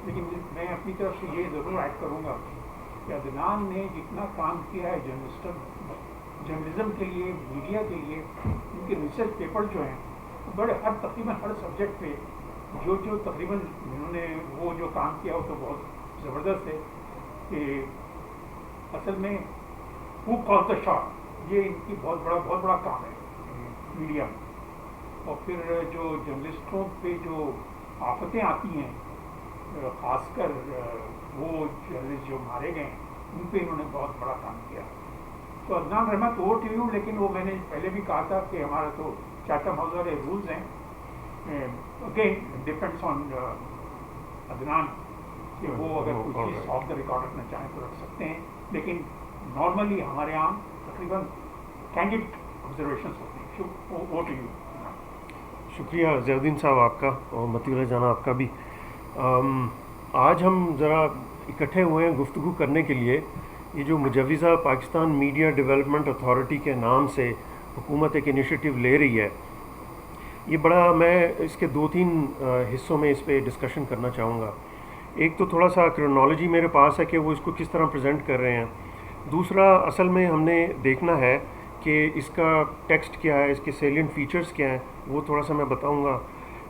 لیکن میں اپنی طرف سے یہ ضرور ایڈ کروں گا کہ عدنان نے جتنا کام کیا ہے جرنلزم کے لیے، میڈیا کے لیے، ان کے ریسرچ پیپر جو ہیں بڑے تقریباً ہر سبجیکٹ پہ جو تقریباً انہوں نے وہ جو کام کیا وہ تو بہت زبردست ہے کہ اصل میں ہو کال دا شاٹ، یہ ان کی بہت بڑا کام ہے میڈیا میں. اور پھر جو جرنلسٹوں پہ جو آفتیں آتی ہیں، خاص کر وہ جرنلسٹ جو مارے گئے ہیں ان پہ انہوں نے بہت بڑا کام کیا. تو عدنان رحمت اوور ٹو یو. لیکن وہ میں نے پہلے بھی کہا تھا کہ ہمارا تو چیٹم ہاؤس والے رولز ہیں، اگین ڈپینڈس آن عدنان کہ وہ اگر کوئی چیز آف دا ریکارڈ رکھنا چاہیں تو رکھ سکتے ہیں، لیکن نارملی ہمارے یہاں تقریباً کینڈیڈ آبزرویشنس ہوتے ہیں. Over to you. شکریہ ضیاء الدین صاحب آپ کا، اور متی اللہ جانا آپ کا بھی. آج ہم ذرا اکٹھے ہوئے ہیں گفتگو کرنے کے لیے. یہ جو مجوزہ پاکستان میڈیا ڈیولپمنٹ اتھارٹی کے نام سے حکومت ایک انیشیٹو لے رہی ہے، یہ بڑا، میں اس کے 2-3 حصوں میں اس پہ ڈسکشن کرنا چاہوں گا. ایک تو تھوڑا سا کرونالوجی میرے پاس ہے کہ وہ اس کو کس طرح پریزنٹ کر رہے ہیں. دوسرا اصل میں ہم نے دیکھنا ہے کہ اس کا ٹیکسٹ کیا ہے، اس کے سیلینٹ فیچرز کیا ہیں، وہ تھوڑا سا میں بتاؤں گا.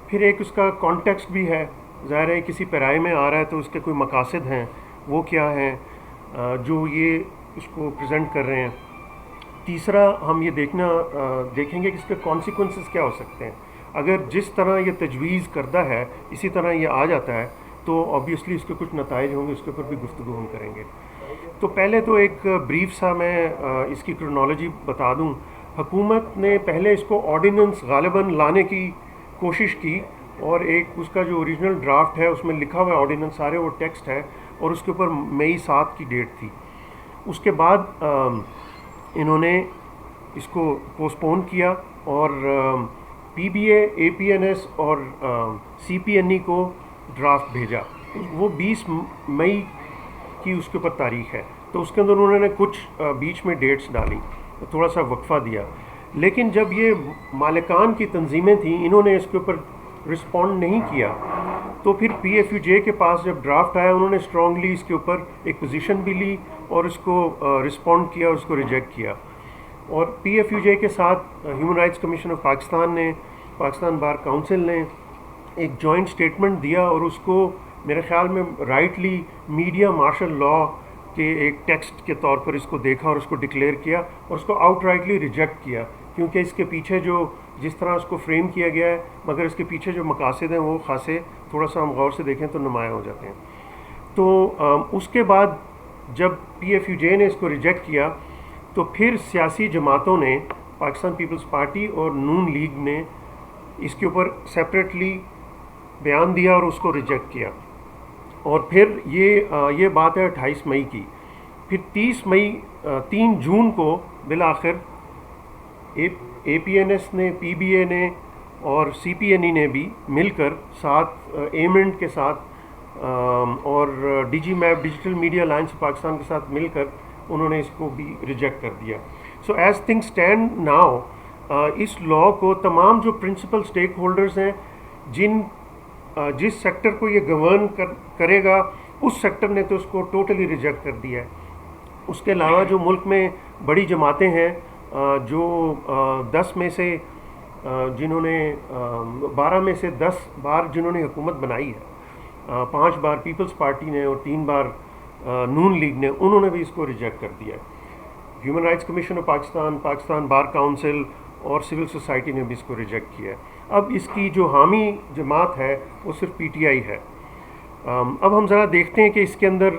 پھر ایک اس کا کانٹیکسٹ بھی ہے، ظاہر ہے کسی پیرائے میں آ رہا ہے تو اس کے کوئی مقاصد ہیں، وہ کیا ہیں جو یہ اس کو پریزنٹ کر رہے ہیں. تیسرا ہم یہ دیکھیں گے کہ اس کے کانسیکوینسز کیا ہو سکتے ہیں. اگر جس طرح یہ تجویز کردہ ہے اسی طرح یہ آ جاتا ہے تو آبویسلی اس کے کچھ نتائج ہوں گے، اس کے اوپر بھی گفتگو ہم کریں گے. تو پہلے تو ایک بریف سا میں اس کی کرونالوجی بتا دوں. حکومت نے پہلے اس کو آرڈیننس غالباً لانے کی کوشش کی، اور ایک اس کا جو اوریجنل ڈرافٹ ہے اس میں لکھا ہوا ہے آرڈیننس، سارے وہ ٹیکسٹ ہے، اور اس کے اوپر مئی 7 کی ڈیٹ تھی. اس کے بعد انہوں نے اس کو پوسٹ پون کیا اور پی be a P N S اور سی پی این ای کو ڈرافٹ بھیجا. وہ 20 مئی کی اس کے اوپر تاریخ ہے. تو اس کے اندر انہوں نے کچھ بیچ میں ڈیٹس ڈالی، تھوڑا سا وقفہ دیا. لیکن جب یہ مالکان کی تنظیمیں تھیں، انہوں نے اس کے اوپر رسپونڈ نہیں کیا. تو پھر پی ایف یو جے کے پاس جب ڈرافٹ آیا، انہوں نے اسٹرانگلی اس کے اوپر ایک پوزیشن بھی لی اور اس کو رسپونڈ کیا اور اس کو ریجیکٹ کیا. اور پی ایف یو جے کے ساتھ human rights commission of Pakistan نے، پاکستان بار کونسل نے ایک جوائنٹ اسٹیٹمنٹ دیا، اور اس کو میرے خیال میں رائٹلی میڈیا مارشل لاء کے ایک ٹیکسٹ کے طور پر اس کو دیکھا اور اس کو ڈکلیئر کیا اور اس کو آؤٹ رائٹلی ریجیکٹ کیا، کیونکہ اس کے پیچھے جو جس طرح اس کو فریم کیا گیا ہے، مگر اس کے پیچھے جو مقاصد ہیں وہ خاصے تھوڑا سا ہم غور سے دیکھیں تو نمایاں ہو جاتے ہیں. تو اس کے بعد جب پی ایف یو جے نے اس کو ریجیکٹ کیا تو پھر سیاسی جماعتوں نے، پاکستان پیپلز پارٹی اور نون لیگ نے اس کے اوپر سیپریٹلی بیان دیا اور اس کو ریجیکٹ کیا. اور پھر یہ بات ہے 28 مئی کی. پھر 3 جون کو بالآخر اے پی این ایس نے، پی بی اے نے اور سی پی این ای نے بھی مل کر ساتھ ایمنٹ کے ساتھ اور D G MAP digital media alliance Pakistan کے ساتھ مل کر انہوں نے اس کو بھی ریجیکٹ کر دیا. So as thing stand now, اس لاء کو تمام جو پرنسپل اسٹیک ہولڈرز ہیں، جس سیکٹر کو یہ گورن کرے گا اس سیکٹر نے تو اس کو ٹوٹلی ریجیکٹ کر دیا ہے. اس کے علاوہ جو ملک میں بڑی جماعتیں ہیں، جو 10 میں سے جنہوں نے 12 میں سے 10 بار جنہوں نے حکومت بنائی ہے، 5 بار پیپلز پارٹی نے اور 3 بار نون لیگ نے، انہوں نے بھی اس کو ریجیکٹ کر دیا ہے. Human rights commission of Pakistan, Pakistan bar council اور سول سوسائٹی نے بھی اس کو ریجیکٹ کیا ہے. اب اس کی جو حامی جماعت ہے وہ صرف پی ٹی آئی ہے. اب ہم ذرا دیکھتے ہیں کہ اس کے اندر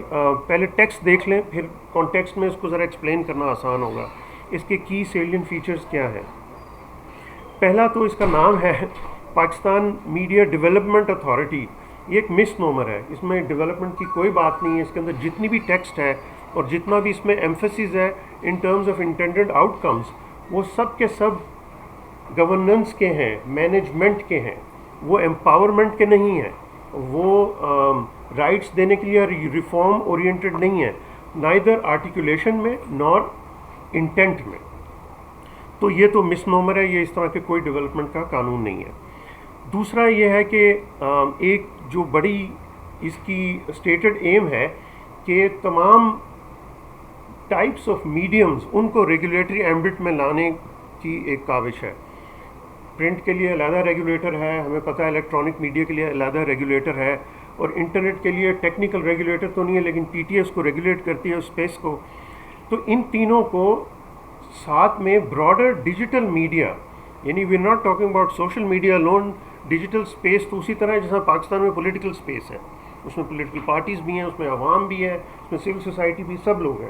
پہلے ٹیکسٹ دیکھ لیں، پھر کانٹیکسٹ میں اس کو ذرا ایکسپلین کرنا آسان ہوگا. اس کے کی سیلینٹ فیچرز کیا ہیں؟ پہلا تو اس کا نام ہے پاکستان میڈیا ڈیولپمنٹ اتھارٹی. یہ ایک مس نومر ہے، اس میں ڈیولپمنٹ کی کوئی بات نہیں ہے. اس کے اندر جتنی بھی ٹیکسٹ ہے اور جتنا بھی اس میں ایمفیسز ہے ان ٹرمز آف انٹینڈڈ آؤٹ کمز، وہ سب کے سب گورننس کے ہیں، مینجمنٹ کے ہیں، وہ امپاورمنٹ کے نہیں ہیں، وہ رائٹس دینے کے لیے ریفارم اورینٹڈ نہیں ہیں، نائدر آرٹیکولیشن میں نور انٹینٹ میں. تو یہ تو مس نومر ہے، یہ اس طرح کے کوئی ڈیولپمنٹ کا قانون نہیں ہے. دوسرا یہ ہے کہ ایک جو بڑی اس کی اسٹیٹڈ ایم ہے کہ تمام ٹائپس آف میڈیمز ان کو ریگولیٹری ایمبٹ میں لانے کی ایک کاوش ہے. پرنٹ کے لیے علیحدہ ریگولیٹر ہے، ہمیں پتہ ہے الیکٹرانک میڈیا کے لیے علیحدہ ریگولیٹر ہے، اور انٹرنیٹ کے لیے ٹیکنیکل ریگولیٹر تو نہیں ہے لیکن ٹی ٹی ایس کو ریگولیٹ کرتی ہے اسپیس کو. تو ان تینوں کو ساتھ میں براڈر ڈیجیٹل میڈیا، یعنی we are not talking about social media alone, digital space تو اسی طرح ہے جیسا پاکستان میں پولیٹیکل اسپیس ہے، اس میں پولیٹیکل پارٹیز بھی ہیں، اس میں عوام بھی ہے، اس میں سول سوسائٹی بھی، سب لوگ ہیں.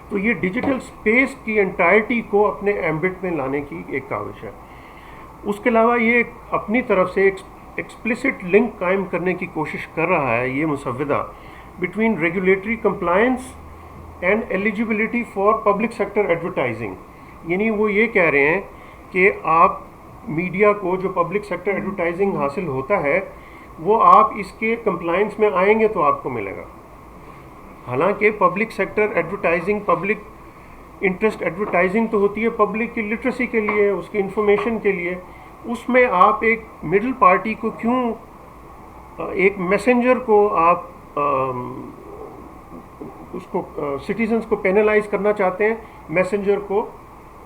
تو یہ ڈیجیٹل اسپیس کی انٹائرٹی کو اپنے ایمبٹ میں لانے کی ایک کاوش ہے. اس کے علاوہ یہ اپنی طرف سے ایک ایکسپلسٹ لنک قائم کرنے کی کوشش کر رہا ہے یہ مسودہ between regulatory compliance and eligibility for public sector advertising. یعنی وہ یہ کہہ رہے ہیں کہ آپ میڈیا کو جو پبلک سیکٹر ایڈورٹائزنگ حاصل ہوتا ہے وہ آپ اس کے کمپلائنس میں آئیں گے تو آپ کو ملے گا. حالانکہ public sector advertising, public interest advertising تو ہوتی ہے پبلک کی لٹریسی کے لیے، اس کی انفارمیشن کے لیے. اس میں آپ ایک مڈل پارٹی کو کیوں، ایک میسنجر کو آپ اس کو سٹیزنز کو پینلائز کرنا چاہتے ہیں، میسنجر کو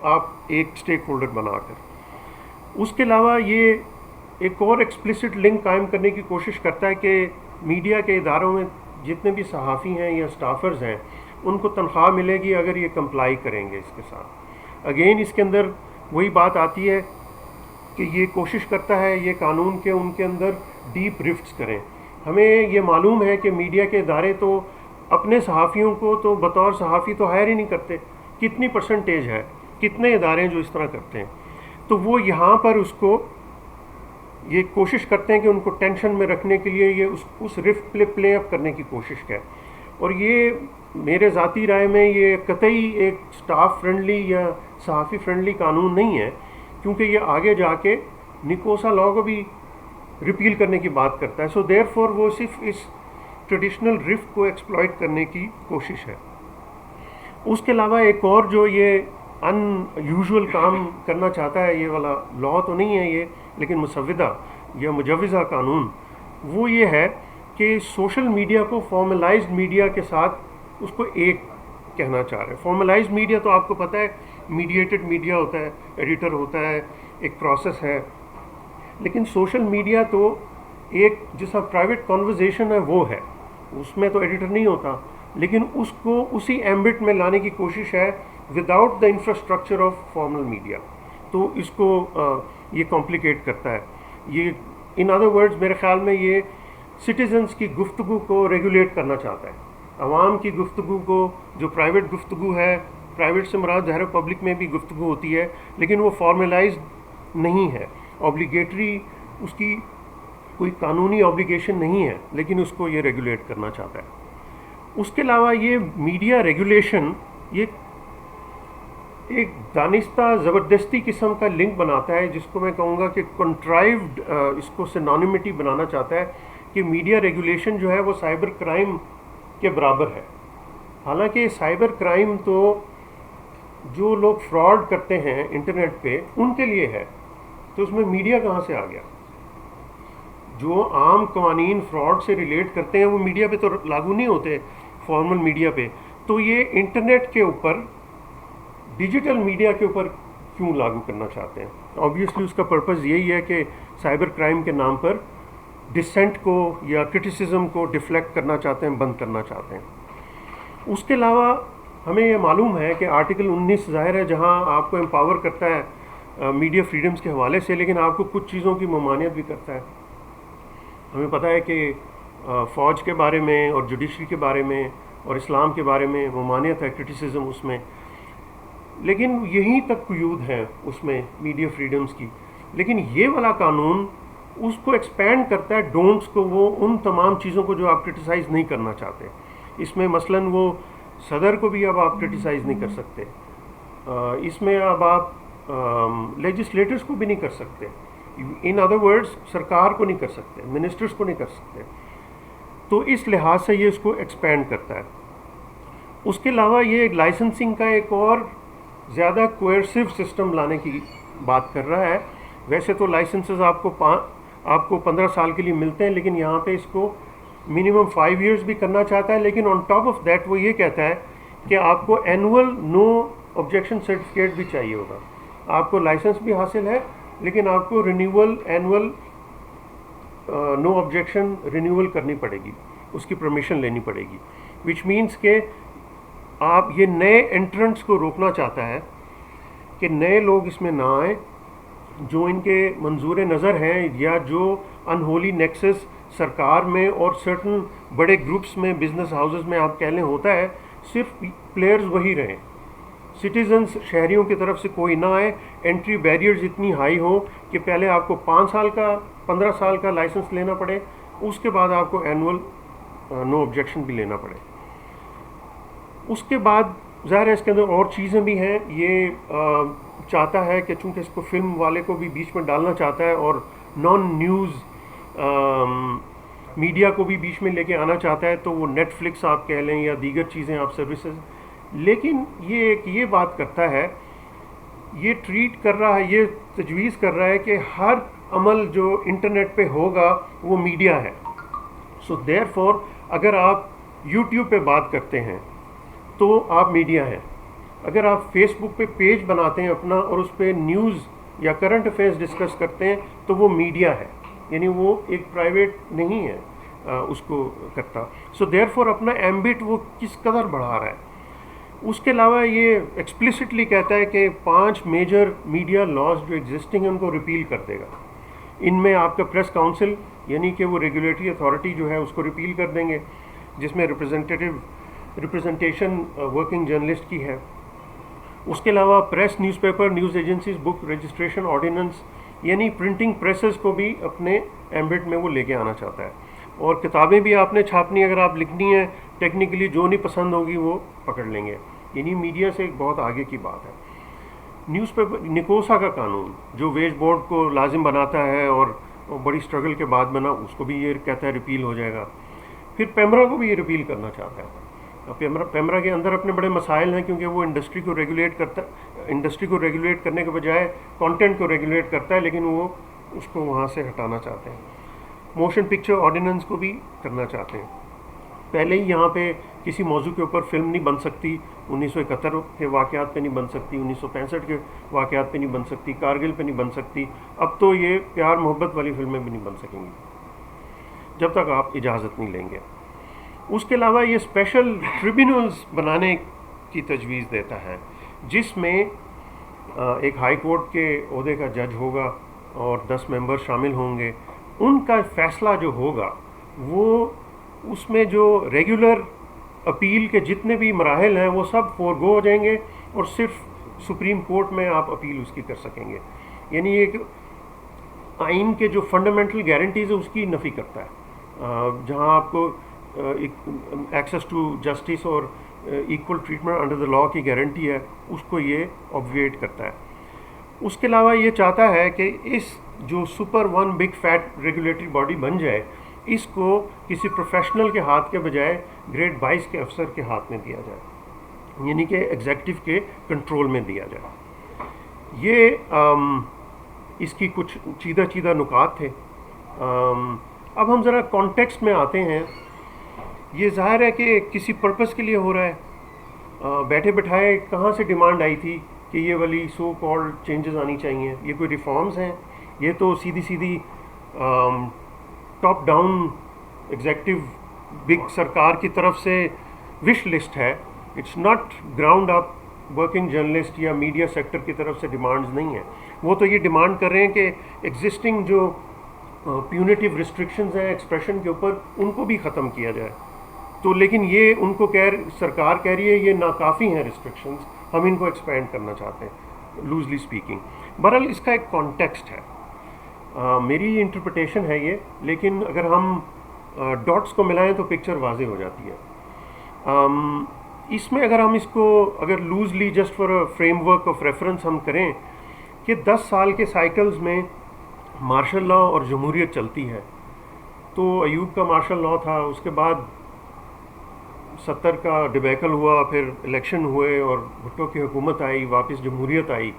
آپ ایک اسٹیک ہولڈر بنا کر. اس کے علاوہ یہ ایک اور ایکسپلسٹ لنک قائم کرنے کی کوشش کرتا ہے کہ میڈیا کے اداروں میں جتنے بھی صحافی ہیں یا اسٹافرز ہیں ان کو تنخواہ ملے گی اگر یہ کمپلائی کریں گے اس کے ساتھ. اگین اس کے اندر وہی بات آتی ہے کہ یہ کوشش کرتا ہے یہ قانون کے ان کے اندر ڈیپ رفٹس کریں. ہمیں یہ معلوم ہے کہ میڈیا کے ادارے تو اپنے صحافیوں کو تو بطور صحافی تو ہائر ہی نہیں کرتے. کتنی پرسنٹیج ہے، کتنے ادارے ہیں جو اس طرح کرتے ہیں. تو وہ یہاں پر اس کو یہ کوشش کرتے ہیں کہ ان کو ٹینشن میں رکھنے کے لیے یہ اس رفٹ پلے اپ کرنے کی کوشش ہے. اور یہ میرے ذاتی رائے میں یہ قطعی ایک سٹاف فرینڈلی یا صحافی فرینڈلی قانون نہیں ہے، کیونکہ یہ آگے جا کے نکوسا لاء کو بھی ریپیل کرنے کی بات کرتا ہے. سو دیر فور وہ صرف اس ٹریڈیشنل رفٹ کو ایکسپلائٹ کرنے کی کوشش ہے. اس کے علاوہ ایک اور جو یہ ان یوزول کام کرنا چاہتا ہے، یہ والا لاء تو نہیں ہے یہ لیکن مسودہ یا مجوزہ قانون، وہ یہ ہے کہ سوشل میڈیا کو فارملائزڈ میڈیا کے ساتھ اس کو ایک کہنا چاہ رہے ہیں. فارملائزڈ میڈیا تو آپ کو پتہ ہے میڈیٹڈ میڈیا ہوتا ہے، ایڈیٹر ہوتا ہے، ایک پروسیس ہے. لیکن سوشل میڈیا تو ایک جیسا پرائیویٹ کنورزیشن ہے وہ ہے، اس میں تو ایڈیٹر نہیں ہوتا، لیکن اس کو اسی ایمبٹ میں لانے کی کوشش ہے without the infrastructure of formal media. تو اس کو یہ کمپلیکیٹ کرتا ہے. یہ ان ادر ورڈز میرے خیال میں یہ سٹیزنز کی گفتگو کو ریگولیٹ کرنا چاہتا ہے. عوام کی گفتگو کو، جو پرائیویٹ گفتگو ہے، پرائیویٹ سے مراد ظاہر پبلک میں بھی گفتگو ہوتی ہے لیکن وہ فارملائزڈ نہیں ہے، اوبلیگیٹری اس کی کوئی قانونی اوبلیگیشن نہیں ہے، لیکن اس کو یہ ریگولیٹ کرنا چاہتا ہے. اس کے علاوہ یہ میڈیا ریگولیشن یہ ایک دانستہ زبردستی قسم کا لنک بناتا ہے جس کو میں کہوں گا کہ کنٹرائیوڈ اس کو سینونیمٹی بنانا چاہتا ہے کہ میڈیا ریگولیشن جو ہے وہ سائبر کرائم کے برابر ہے. حالانکہ سائبر کرائم تو جو لوگ فراڈ کرتے ہیں انٹرنیٹ پہ ان کے لیے ہے، تو اس میں میڈیا کہاں سے آ گیا؟ جو عام قوانین فراڈ سے ریلیٹ کرتے ہیں وہ میڈیا پہ تو لاگو نہیں ہوتے، فارمل میڈیا پہ. تو یہ انٹرنیٹ کے اوپر، ڈیجیٹل میڈیا کے اوپر کیوں لاگو کرنا چاہتے ہیں؟ آبویسلی اس کا پرپز یہی ہے کہ سائبر کرائم کے نام پر ڈسینٹ کو یا کرٹیسزم کو ڈیفلیکٹ کرنا چاہتے ہیں، بند کرنا چاہتے ہیں. اس کے علاوہ ہمیں یہ معلوم ہے کہ آرٹیکل 19 ظاہر ہے جہاں آپ کو امپاور کرتا ہے میڈیا فریڈمز کے حوالے سے، لیکن آپ کو کچھ چیزوں کی ممانعت بھی کرتا ہے. ہمیں پتہ ہے کہ فوج کے بارے میں اور جوڈیشری کے بارے میں اور اسلام کے بارے میں ممانعت ہے، کرٹیسزم اس میں، لیکن یہیں تک قیود ہیں اس میں میڈیا فریڈمز کی. لیکن یہ والا قانون اس کو ایکسپینڈ کرتا ہے ڈونٹس کو، وہ ان تمام چیزوں کو جو آپ کرٹیسائز نہیں کرنا چاہتے. اس میں مثلاً وہ صدر کو بھی اب آپ کرٹیسائز نہیں کر سکتے، اس میں اب آپ لیجسلیٹرز کو بھی نہیں کر سکتے، ان ادر ورڈز سرکار کو نہیں کر سکتے، منسٹرز کو نہیں کر سکتے. تو اس لحاظ سے یہ اس کو ایکسپینڈ کرتا ہے. اس کے علاوہ یہ لائسنسنگ کا ایک اور زیادہ کوئرسو سسٹم لانے کی بات کر رہا ہے. ویسے تو لائسنسز آپ کو 15 سال کے لیے ملتے ہیں، لیکن یہاں پہ اس کو minimum 5 years بھی کرنا چاہتا ہے, لیکن on top of that وہ یہ کہتا ہے کہ آپ کو annual no objection certificate بھی چاہیے ہوگا. آپ کو لائسنس بھی حاصل ہے, لیکن آپ کو renewal annual no objection renewal کرنی پڑے گی, اس کی پرمیشن لینی پڑے گی, وچ مینس کہ آپ یہ نئے انٹرنٹس کو روکنا چاہتا ہے کہ نئے لوگ اس میں نہ آئیں جو ان کے منظور نظر ہیں, یا جو انہولی نیکسس سرکار میں اور سرٹن بڑے گروپس میں, بزنس ہاؤسز میں آپ کہہ لیں ہوتا ہے, صرف پلیئرز وہی رہیں. سٹیزنس شہریوں کی طرف سے کوئی نہ آئے. انٹری بیریئرز اتنی ہائی ہو کہ پہلے آپ کو 5 سال کا 15 سال کا لائسنس لینا پڑے, اس کے بعد آپ کو اینول نو آبجیکشن بھی لینا پڑے. اس کے بعد ظاہر ہے اس کے اندر اور چیزیں بھی ہیں. یہ چاہتا ہے کہ چونکہ اس کو فلم والے کو بھی بیچ میں ڈالنا چاہتا ہے, اور نان نیوز میڈیا کو بھی بیچ میں لے کے آنا چاہتا ہے, تو وہ نیٹ فلکس آپ کہہ لیں یا دیگر چیزیں آپ سروسز. لیکن یہ بات کرتا ہے, یہ ٹریٹ کر رہا ہے, یہ تجویز کر رہا ہے کہ ہر عمل جو انٹرنیٹ پہ ہوگا وہ میڈیا ہے. سو دیر فور اگر آپ یوٹیوب پہ بات کرتے ہیں تو آپ میڈیا ہیں. اگر آپ فیس بک پہ پیج بناتے ہیں اپنا اور اس پہ نیوز یا کرنٹ افیئرس ڈسکس کرتے ہیں تو وہ میڈیا ہے, یعنی وہ ایک پرائیویٹ نہیں ہے اس کو کرتا. سو دیر فور اپنا ایمبٹ وہ کس قدر بڑھا رہا ہے. اس کے علاوہ یہ ایکسپلسٹلی کہتا ہے کہ 5 میجر میڈیا لاز جو ایگزسٹنگ ہیں ان کو ریپیل کر دے گا. ان میں آپ کا پریس کاؤنسل, یعنی کہ وہ ریگولیٹری اتھارٹی جو ہے اس کو ریپیل کر دیں گے, جس میں ریپرزنٹیشن ورکنگ جرنلسٹ کی ہے. اس کے علاوہ press, newspaper, news agencies, book registration ordinance, یعنی پرنٹنگ پریسز کو بھی اپنے ایمبٹ میں وہ لے کے آنا چاہتا ہے. اور کتابیں بھی آپ نے چھاپنی, اگر آپ لکھنی ہیں ٹیکنیکلی, جو نہیں پسند ہوگی وہ پکڑ لیں گے. یعنی میڈیا سے ایک بہت آگے کی بات ہے. نیوز پیپر, نکوسا کا قانون جو ویج بورڈ کو لازم بناتا ہے اور بڑی اسٹرگل کے بعد بنا, اس کو بھی یہ کہتا ہے ریپیل ہو جائے گا. پھر پیمرا کو بھی یہ ریپیل کرنا چاہتا ہے. پیمرا کے اندر اپنے بڑے مسائل ہیں, کیونکہ وہ انڈسٹری کو ریگولیٹ کرنے کے بجائے کانٹینٹ کو ریگولیٹ کرتا ہے, لیکن وہ اس کو وہاں سے ہٹانا چاہتے ہیں. موشن پکچر آرڈیننس کو بھی کرنا چاہتے ہیں. پہلے ہی یہاں پہ کسی موضوع کے اوپر فلم نہیں بن سکتی, 1971 کے واقعات پہ نہیں بن سکتی, 1965 کے واقعات پہ نہیں بن سکتی, کارگل پہ نہیں بن سکتی. اب تو یہ پیار محبت والی فلمیں بھی نہیں بن سکیں گی جب تک آپ اجازت نہیں لیں گے. اس کے علاوہ یہ اسپیشل ٹریبیونلز بنانے کی تجویز دیتا ہے, جس میں ایک ہائی کورٹ کے عہدے کا جج ہوگا اور 10 ممبر شامل ہوں گے. ان کا فیصلہ جو ہوگا وہ اس میں جو ریگولر اپیل کے جتنے بھی مراحل ہیں وہ سب فورگو ہو جائیں گے, اور صرف سپریم کورٹ میں آپ اپیل اس کی کر سکیں گے. یعنی ایک آئین کے جو فنڈامنٹل گارنٹیز ہیں اس کی نفی کرتا ہے. جہاں آپ کو ایکسیس ٹو جسٹس اور ایکول ٹریٹمنٹ انڈر دا لا کی گارنٹی ہے, اس کو یہ آبویٹ کرتا ہے. اس کے علاوہ یہ چاہتا ہے کہ اس جو super one big fat regulatory body بن جائے, اس کو کسی پروفیشنل کے ہاتھ کے بجائے گریڈ 22 کے افسر کے ہاتھ میں دیا جائے, یعنی کہ ایگزیکٹو کے کنٹرول میں دیا جائے. یہ اس کی کچھ چیدہ نکات تھے. اب ہم ذرا کانٹیکسٹ میں آتے ہیں. یہ ظاہر ہے کہ کسی پرپس کے لیے ہو رہا ہے. بیٹھے بٹھائے کہاں سے ڈیمانڈ آئی تھی کہ یہ والی سو کالڈ چینجز آنی چاہیے, یہ کوئی ریفارمز ہیں؟ یہ تو سیدھی ٹاپ ڈاؤن ایگزیکٹو بگ سرکار کی طرف سے وش لسٹ ہے. It's not ground up working journalist یا میڈیا سیکٹر کی طرف سے ڈیمانڈز نہیں ہیں. وہ تو یہ ڈیمانڈ کر رہے ہیں کہ ایگزسٹنگ جو پیونیٹیو ریسٹرکشنز ہیں ایکسپریشن کے اوپر, ان کو بھی ختم کیا جائے. تو لیکن یہ ان کو سرکار کہہ رہی ہے یہ ناکافی ہیں ریسٹرکشنز, ہم ان کو ایکسپینڈ کرنا چاہتے ہیں, لوزلی اسپیکنگ. بہرحال اس کا ایک کانٹیکسٹ ہے, میری انٹرپریٹیشن ہے یہ, لیکن اگر ہم ڈاٹس کو ملائیں تو پکچر واضح ہو جاتی ہے. اس میں اگر ہم اس کو loosely just for frame work of reference ہم کریں کہ 10 سال کے سائیکلز میں مارشل لا اور جمہوریت چلتی ہے. تو ایوب کا مارشل لا تھا, اس کے بعد 70 کا ڈبیکل ہوا, پھر الیکشن ہوئے اور بھٹو کی حکومت آئی, واپس جمہوریت آئی,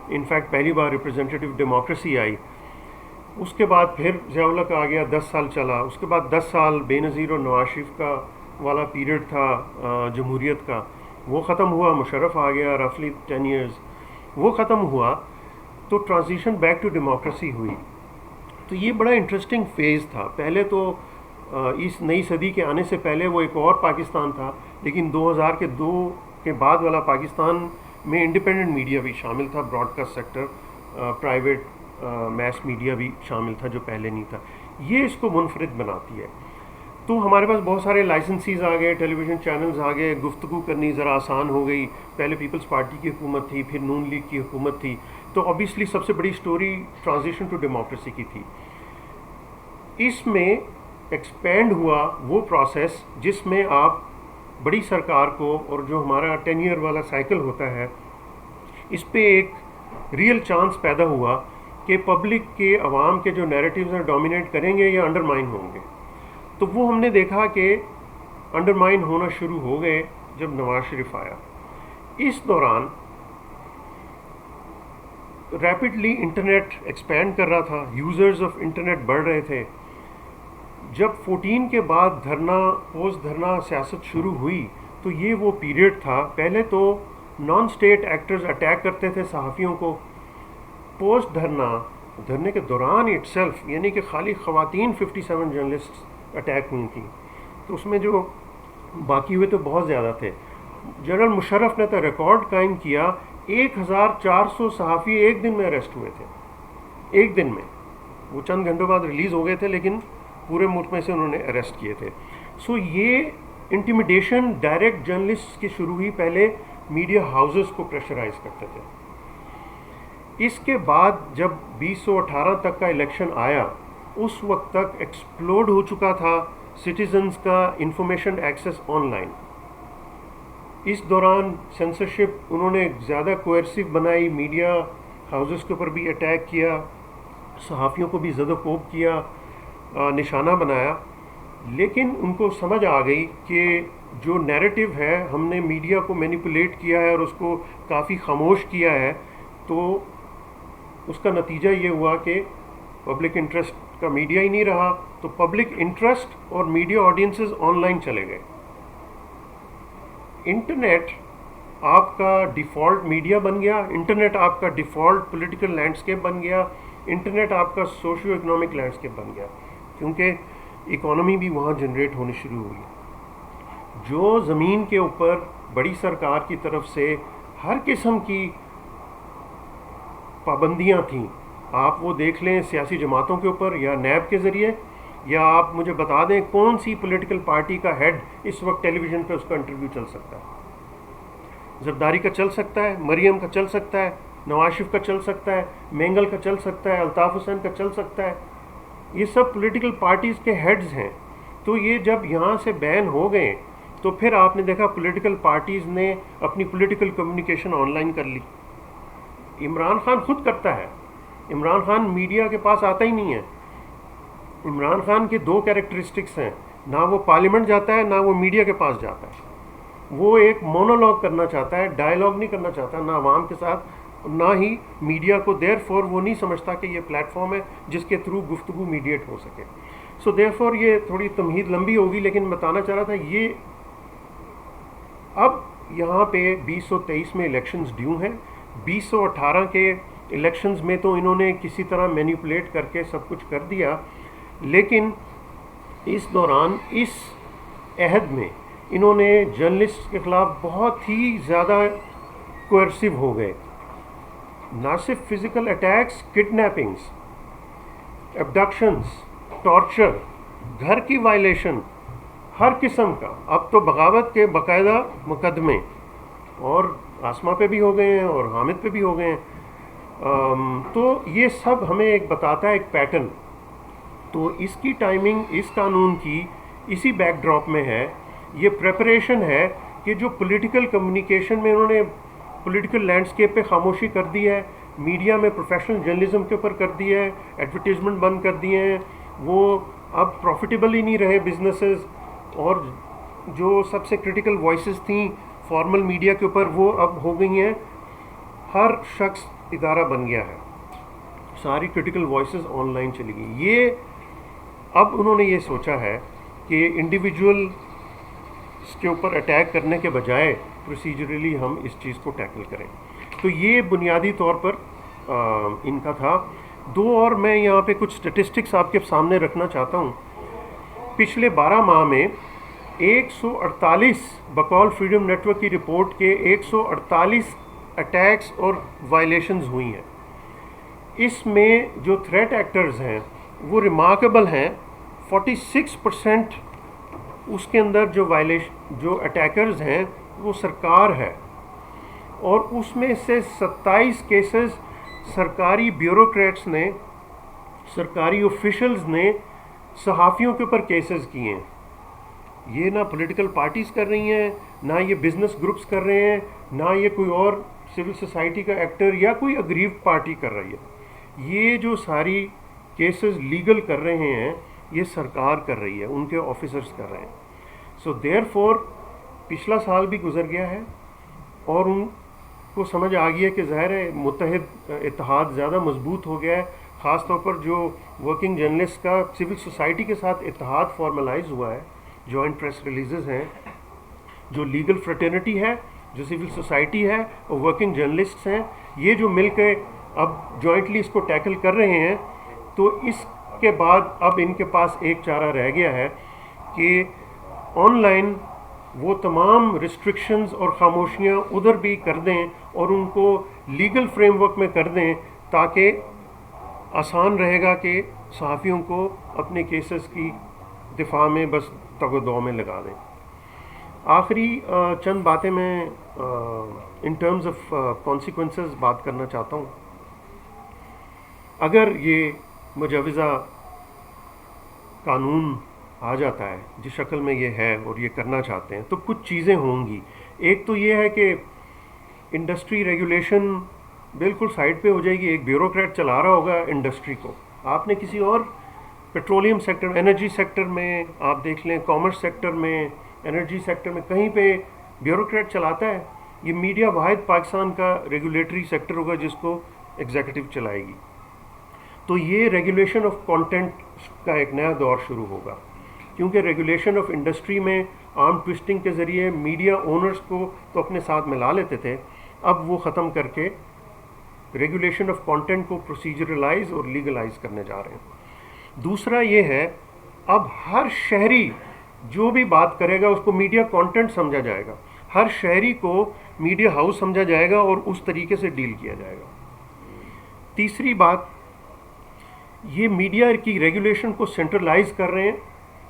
انفیکٹ پہلی بار ریپرزنٹیٹیو ڈیموکریسی آئی. اس کے بعد پھر ضیاء الحق آ گیا، 10 سال چلا. اس کے بعد 10 سال بے نظیر اور نواز شریف کا والا پیریڈ تھا جمہوریت کا، وہ ختم ہوا. مشرف آ گیا، رفلی 10 ایئرز وہ ختم ہوا. تو ٹرانزیشن بیک ٹو ڈیموکریسی ہوئی. تو یہ بڑا انٹرسٹنگ فیز تھا. پہلے تو اس نئی صدی کے آنے سے پہلے وہ ایک اور پاکستان تھا، لیکن 2002 کے بعد والا پاکستان میں انڈیپینڈنٹ میڈیا بھی شامل تھا، broadcast sector, private mass media بھی شامل تھا جو پہلے نہیں تھا. یہ اس کو منفرد بناتی ہے. تو ہمارے پاس بہت سارے لائسنسیز آ گئے، ٹیلی ویژن چینلز آ گئے، گفتگو کرنی ذرا آسان ہو گئی. پہلے پیپلز پارٹی کی حکومت تھی، پھر نون لیگ کی حکومت تھی. تو obviously سب سے بڑی سٹوری ٹرانزیشن ٹو ڈیموکریسی کی تھی. اس میں ایکسپینڈ ہوا وہ پروسیس جس میں آپ بڑی سرکار کو، اور جو ہمارا 10 ایئر والا سائیکل ہوتا ہے، اس پہ ایک ریئل چانس پیدا ہوا کہ پبلک کے، عوام کے جو نیریٹیوز ہیں ڈومینیٹ کریں گے یا انڈرمائن ہوں گے. تو وہ ہم نے دیکھا کہ انڈرمائن ہونا شروع ہو گئے جب نواز شریف آیا. اس دوران ریپڈلی انٹرنیٹ ایکسپینڈ کر رہا تھا، یوزرز آف انٹرنیٹ بڑھ رہے تھے. جب 14 کے بعد دھرنا، پوسٹ دھرنا سیاست شروع ہوئی تو یہ وہ پیریڈ تھا. پہلے تو نان اسٹیٹ ایکٹرز اٹیک کرتے تھے صحافیوں کو. پوسٹ دھرنے کے دوران اٹ سیلف، یعنی کہ خالی خواتین 57 جرنلسٹ اٹیک ہوئی تھیں. تو اس میں جو باقی ہوئے تو بہت زیادہ تھے. جنرل مشرف نے تو ریکارڈ قائم کیا، 1400 صحافی ایک دن میں اریسٹ ہوئے تھے. ایک دن میں، وہ چند گھنٹوں بعد ریلیز ہو گئے تھے لیکن پورے ملک میں سے انہوں نے اریسٹ کیے تھے. سو یہ انٹیمیڈیشن ڈائریکٹ جرنلسٹ کی شروع ہوئی. پہلے میڈیا ہاؤسز کو پریشرائز کرتے تھے. اس کے بعد جب 2018 تک کا الیکشن آیا، اس وقت تک ایکسپلوڈ ہو چکا تھا سٹیزنز کا انفارمیشن ایکسیس آن لائن. اس دوران سینسرشپ انہوں نے زیادہ کوئرسو بنائی، میڈیا ہاؤسز کے اوپر بھی اٹیک کیا، صحافیوں کو بھی زد و کوب کیا، نشانہ بنایا. لیکن ان کو سمجھ آ گئی کہ جو نیریٹو ہے، ہم نے میڈیا کو مینیپولیٹ کیا ہے اور اس کو کافی خاموش کیا ہے. تو اس کا نتیجہ یہ ہوا کہ پبلک انٹرسٹ کا میڈیا ہی نہیں رہا. تو پبلک انٹرسٹ اور میڈیا آڈینسز آن لائن چلے گئے. انٹرنیٹ آپ کا ڈیفالٹ میڈیا بن گیا، انٹرنیٹ آپ کا ڈیفالٹ پولیٹیکل لینڈسکیپ بن گیا، انٹرنیٹ آپ کا سوشیو اکنامک لینڈسکیپ بن گیا، کیونکہ اکانومی بھی وہاں جنریٹ ہونی شروع ہوئی. جو زمین کے اوپر بڑی سرکار کی طرف سے ہر قسم کی پابندیاں تھیں، آپ وہ دیکھ لیں سیاسی جماعتوں کے اوپر یا نیب کے ذریعے، یا آپ مجھے بتا دیں کون سی پولیٹیکل پارٹی کا ہیڈ اس وقت ٹیلی ویژن پہ اس کا انٹرویو چل سکتا ہے. زرداری کا چل سکتا ہے، مریم کا چل سکتا ہے، نواز شریف کا چل سکتا ہے، مینگل کا چل سکتا ہے، الطاف حسین کا چل سکتا ہے. یہ سب پولیٹیکل پارٹیز کے ہیڈز ہیں. تو یہ جب یہاں سے بین ہو گئے تو پھر آپ نے دیکھا پولیٹیکل پارٹیز نے اپنی پولیٹیکل کمیونیکیشن آن لائن کر لی. عمران خان خود کرتا ہے. عمران خان میڈیا کے پاس آتا ہی نہیں ہے. عمران خان کے 2 کیریکٹرسٹکس ہیں، نہ وہ پارلیمنٹ جاتا ہے نہ وہ میڈیا کے پاس جاتا ہے. وہ ایک مونولوگ کرنا چاہتا ہے، ڈائلاگ نہیں کرنا چاہتا، نہ عوام کے ساتھ نہ ہی میڈیا کو. دیر فور وہ نہیں سمجھتا کہ یہ پلیٹ فارم ہے جس کے تھرو گفتگو میڈیٹ ہو سکے. سو دیر فور یہ تھوڑی تمہید لمبی ہوگی، لیکن بتانا چاہ رہا تھا یہ اب یہاں پہ 2023 میں الیکشنز ڈیو ہیں. 2018 کے الیکشنز میں تو انہوں نے کسی طرح مینیپولیٹ کر کے سب کچھ کر دیا، لیکن اس دوران اس عہد میں انہوں نے جرنلسٹ کے خلاف بہت ہی زیادہ کوئرسو ہو گئے. نہ صرف فزیکل اٹیکس، کڈنیپنگس، ایبڈکشنز، ٹارچر، گھر کی وائلیشن، ہر قسم کا. اب تو بغاوت کے باقاعدہ مقدمے اور آسما پہ بھی ہو گئے ہیں اور حامد پہ بھی ہو گئے ہیں. تو یہ سب ہمیں ایک بتاتا ہے ایک پیٹرن. تو اس کی ٹائمنگ اس قانون کی اسی بیک ڈراپ میں ہے. یہ پریپریشن ہے کہ جو پولیٹیکل کمیونیکیشن میں انہوں نے پولیٹیکل لینڈسکیپ پہ خاموشی کر دی ہے، میڈیا میں پروفیشنل جرنلزم کے اوپر کر دی ہے، ایڈورٹیزمنٹ بند کر دیے ہیں، وہ اب پروفیٹیبل ہی نہیں رہے بزنسز. اور جو سب سے کرٹیکل وائسز تھیں فارمل میڈیا کے اوپر وہ اب ہو گئی ہیں. ہر شخص ادارہ بن گیا ہے. ساری کرٹیکل وائسز آن لائن چلی گئی. یہ اب انہوں نے یہ سوچا ہے کہ انڈیویجول کے اوپر اٹیک کرنے کے بجائے پروسیجرلی ہم اس چیز کو ٹیکل کریں. تو یہ بنیادی طور پر ان کا تھا. دو اور میں یہاں پہ کچھ سٹیٹسٹکس آپ کے سامنے رکھنا چاہتا ہوں. پچھلے 12 ماہ میں 148 بقول فریڈم نیٹ ورک کی رپورٹ کے 148 اٹیکس اور وائلیشنز ہوئی ہیں. اس میں جو تھریٹ ایکٹرز ہیں وہ ریمارکیبل ہیں. 46% اس کے اندر جو اٹیکرز ہیں وہ سرکار ہے، اور اس میں سے 27 کیسز سرکاری بیوروکریٹس نے، سرکاری آفیشلز نے صحافیوں کے اوپر کیسز کیے ہیں. یہ نہ پولیٹیکل پارٹیز کر رہی ہیں، نہ یہ بزنس گروپس کر رہے ہیں، نہ یہ کوئی اور سول سوسائٹی کا ایکٹر یا کوئی اگریوڈ پارٹی کر رہی ہے. یہ جو ساری کیسز لیگل کر رہے ہیں یہ سرکار کر رہی ہے، ان کے آفیسرز کر رہے ہیں. سو دیئر فور پچھلا سال بھی گزر گیا ہے اور ان کو سمجھ آ گئی ہے کہ ظاہر ہے متحد اتحاد زیادہ مضبوط ہو گیا ہے. خاص طور پر جو ورکنگ جرنلسٹ کا سول سوسائٹی کے ساتھ اتحاد فارملائز ہوا ہے، جوائنٹ پریس ریلیزز ہیں، جو لیگل فریٹرنٹی ہے، جو سول سوسائٹی ہے اور ورکنگ جرنلسٹس ہیں، یہ جو مل کے اب جوائنٹلی اس کو ٹیکل کر رہے ہیں. تو اس کے بعد اب ان کے پاس ایک چارہ رہ گیا ہے کہ آن لائن وہ تمام ریسٹرکشنز اور خاموشیاں ادھر بھی کر دیں اور ان کو لیگل فریم ورک میں کر دیں، تاکہ آسان رہے گا کہ صحافیوں کو اپنے کیسز کی دفاع میں بس تگ و دو میں لگا دیں. آخری چند باتیں میں ان ٹرمز آف کانسیکوینسز بات کرنا چاہتا ہوں. اگر یہ مجوزہ قانون آ جاتا ہے جس شکل میں یہ ہے اور یہ کرنا چاہتے ہیں تو کچھ چیزیں ہوں گی. ایک تو یہ ہے کہ انڈسٹری ریگولیشن بالکل سائڈ پہ ہو جائے گی. ایک بیوروکریٹ چلا رہا ہوگا انڈسٹری کو. آپ نے کسی اور پیٹرولیم سیکٹر، انرجی سیکٹر میں آپ دیکھ لیں، کامرس سیکٹر میں، انرجی سیکٹر میں، کہیں پہ بیوروکریٹ چلاتا ہے. یہ میڈیا واحد پاکستان کا ریگولیٹری سیکٹر ہوگا جس کو ایگزیکٹو چلائے گی. تو یہ ریگولیشن آف کانٹینٹ کا ایک نیا دور شروع ہوگا، کیونکہ ریگولیشن آف انڈسٹری میں آرم ٹوسٹنگ کے ذریعے میڈیا اونرز کو تو اپنے ساتھ ملا لیتے تھے، اب وہ ختم کر کے ریگولیشن آف کانٹینٹ کو پروسیجرلائز اور لیگلائز کرنے جا رہے ہیں. دوسرا یہ ہے اب ہر شہری جو بھی بات کرے گا اس کو میڈیا کانٹینٹ سمجھا جائے گا، ہر شہری کو میڈیا ہاؤس سمجھا جائے گا اور اس طریقے سے ڈیل کیا جائے گا. تیسری بات، یہ میڈیا کی ریگولیشن کو سینٹرلائز کر رہے ہیں.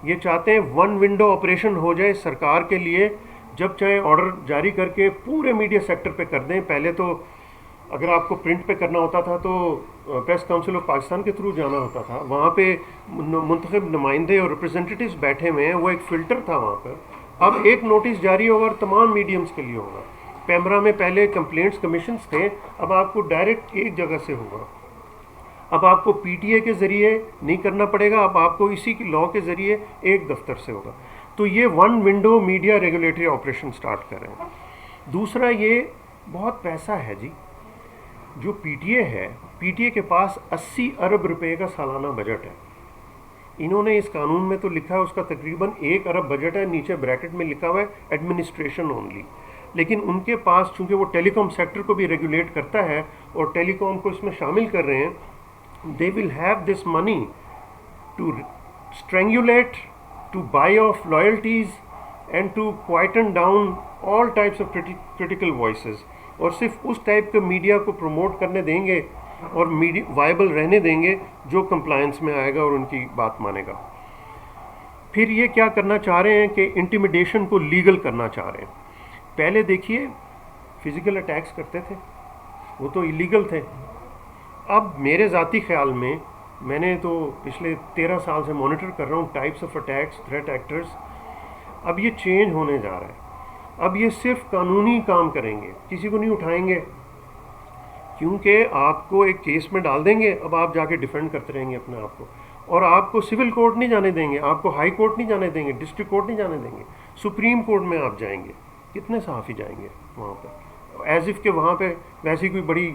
یہ چاہتے ہیں ون ونڈو آپریشن ہو جائے سرکار کے لیے، جب چاہے آرڈر جاری کر کے پورے میڈیا سیکٹر پہ کر دیں. پہلے تو اگر آپ کو پرنٹ پہ کرنا ہوتا تھا تو پریس کاؤنسل آف پاکستان کے تھرو جانا ہوتا تھا، وہاں پہ منتخب نمائندے اور ریپرزینٹیٹیوز بیٹھے ہوئے ہیں، وہ ایک فلٹر تھا وہاں پر. اب ایک نوٹس جاری ہوگا اور تمام میڈیمز کے لیے ہوگا. پیمرا میں پہلے کمپلینٹس کمیشنز تھے، اب آپ کو ڈائریکٹ ایک جگہ سے ہوگا. اب آپ کو پی ٹی اے کے ذریعے نہیں کرنا پڑے گا، اب آپ کو اسی کی لاء کے ذریعے ایک دفتر سے ہوگا. تو یہ one window media regulatory operation start کر رہے ہیں. دوسرا، یہ بہت پیسہ ہے جی. جو پی ٹی اے ہے، پی ٹی اے کے پاس 80 ارب روپے کا سالانہ بجٹ ہے. انہوں نے اس قانون میں تو لکھا ہے اس کا تقریباً 1 ارب بجٹ ہے، نیچے بریکٹ میں لکھا ہوا ہے ایڈمنسٹریشن اونلی. لیکن ان کے پاس چونکہ وہ ٹیلی کام سیکٹر کو بھی ریگولیٹ کرتا ہے اور ٹیلی کام کو اس میں شامل کر رہے ہیں، they will have this money to strangulate, to buy off loyalties and to quieten down all types of critical voices. اور صرف اس ٹائپ کے میڈیا کو پروموٹ کرنے دیں گے اور میڈیا وائبل رہنے دیں گے جو کمپلائنس میں آئے گا اور ان کی بات مانے گا. پھر یہ کیا کرنا چاہ رہے ہیں کہ انٹیمیڈیشن کو لیگل کرنا چاہ رہے ہیں. پہلے دیکھیے فزیکل اٹیکس کرتے تھے، وہ تو ایلیگل تھے. اب میرے ذاتی خیال میں نے تو پچھلے 13 سال سے مانیٹر کر رہا ہوں types of attacks, threat actors. اب یہ چینج ہونے جا رہا ہے. اب یہ صرف قانونی کام کریں گے، کسی کو نہیں اٹھائیں گے، کیونکہ آپ کو ایک کیس میں ڈال دیں گے. اب آپ جا کے ڈیفینڈ کرتے رہیں گے اپنے آپ کو، اور آپ کو سول کورٹ نہیں جانے دیں گے، آپ کو ہائی کورٹ نہیں جانے دیں گے، ڈسٹرکٹ کورٹ نہیں جانے دیں گے، سپریم کورٹ میں آپ جائیں گے. کتنے صحافی جائیں گے وہاں پر، ایز اف کہ وہاں پہ ویسی کوئی بڑی